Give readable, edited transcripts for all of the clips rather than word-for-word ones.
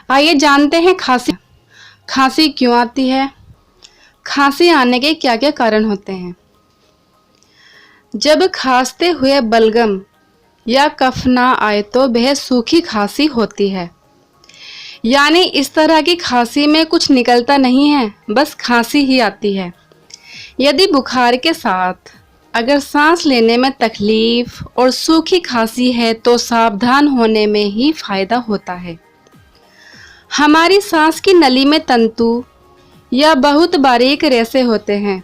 आइए जानते हैं खांसी क्यों आती है, खांसी आने के क्या क्या कारण होते हैं। जब खांसते हुए बलगम या कफ ना आए तो वह सूखी खांसी होती है। यानी इस तरह की खांसी में कुछ निकलता नहीं है, बस खांसी ही आती है। यदि बुखार के साथ अगर सांस लेने में तकलीफ और सूखी खांसी है तो सावधान होने में ही फायदा होता है। हमारी सांस की नली में तंतु या बहुत बारीक रेशे होते हैं।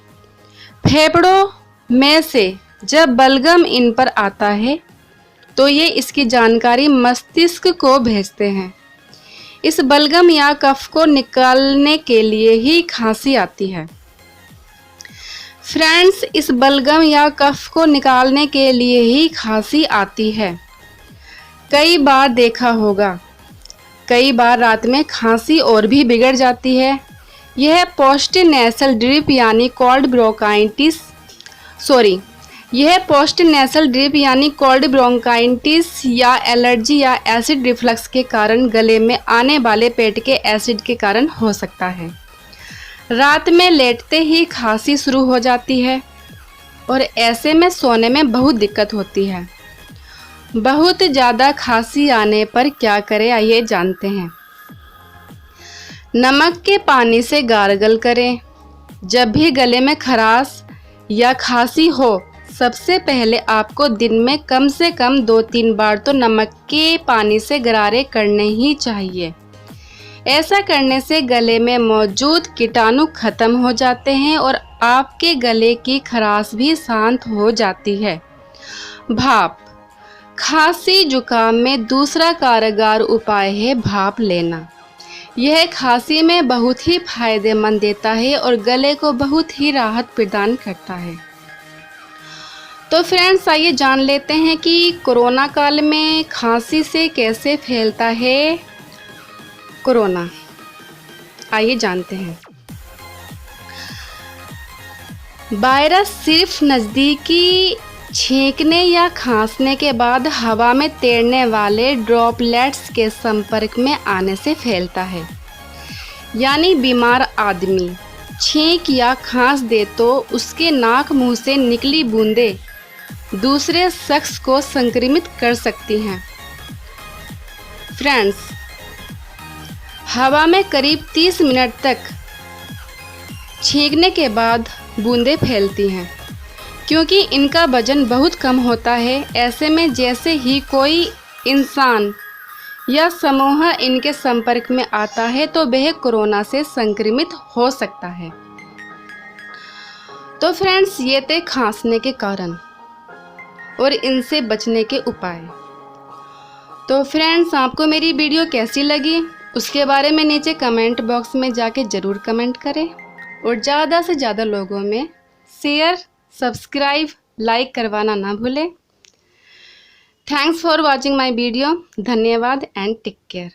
फेफड़ों में से जब बलगम इन पर आता है तो ये इसकी जानकारी मस्तिष्क को भेजते हैं। इस बलगम या कफ को निकालने के लिए ही खांसी आती है। फ्रेंड्स, इस बलगम या कफ को निकालने के लिए ही खांसी आती है। कई बार देखा होगा, कई बार रात में खांसी और भी बिगड़ जाती है। यह पोस्ट नेसल ड्रिप यानी कोल्ड ब्रोंकाइटिस या एलर्जी या एसिड रिफ्लक्स के कारण गले में आने वाले पेट के एसिड के कारण हो सकता है। रात में लेटते ही खांसी शुरू हो जाती है और ऐसे में सोने में बहुत दिक्कत होती है। बहुत ज़्यादा खांसी आने पर क्या करें, आइए जानते हैं। नमक के पानी से गार्गल करें। जब भी गले में खराश या खांसी हो, सबसे पहले आपको दिन में कम से कम 2-3 बार तो नमक के पानी से गरारे करने ही चाहिए। ऐसा करने से गले में मौजूद कीटाणु खत्म हो जाते हैं और आपके गले की खराश भी शांत हो जाती है। भाप, खांसी जुकाम में दूसरा कारगर उपाय है भाप लेना। यह खांसी में बहुत ही फायदेमंद देता है और गले को बहुत ही राहत प्रदान करता है। तो फ्रेंड्स, आइए जान लेते हैं कि कोरोना काल में खांसी से कैसे फैलता है कोरोना। आइए जानते हैं। वायरस सिर्फ नज़दीकी छींकने या खांसने के बाद हवा में तैरने वाले ड्रॉपलेट्स के संपर्क में आने से फैलता है। यानी बीमार आदमी छींक या खांस दे तो उसके नाक मुंह से निकली बूंदें दूसरे शख्स को संक्रमित कर सकती हैं। फ्रेंड्स, हवा में करीब 30 मिनट तक छींकने के बाद बूंदें फैलती हैं। क्योंकि इनका वजन बहुत कम होता है, ऐसे में जैसे ही कोई इंसान या समूह इनके संपर्क में आता है तो वह कोरोना से संक्रमित हो सकता है। तो फ्रेंड्स, ये थे खांसने के कारण और इनसे बचने के उपाय। तो फ्रेंड्स, आपको मेरी वीडियो कैसी लगी उसके बारे में नीचे कमेंट बॉक्स में जाके ज़रूर कमेंट करें और ज़्यादा से ज़्यादा लोगों में शेयर, सब्सक्राइब, लाइक करवाना ना भूलें। Thanks for watching my video. धन्यवाद एंड टेक केयर।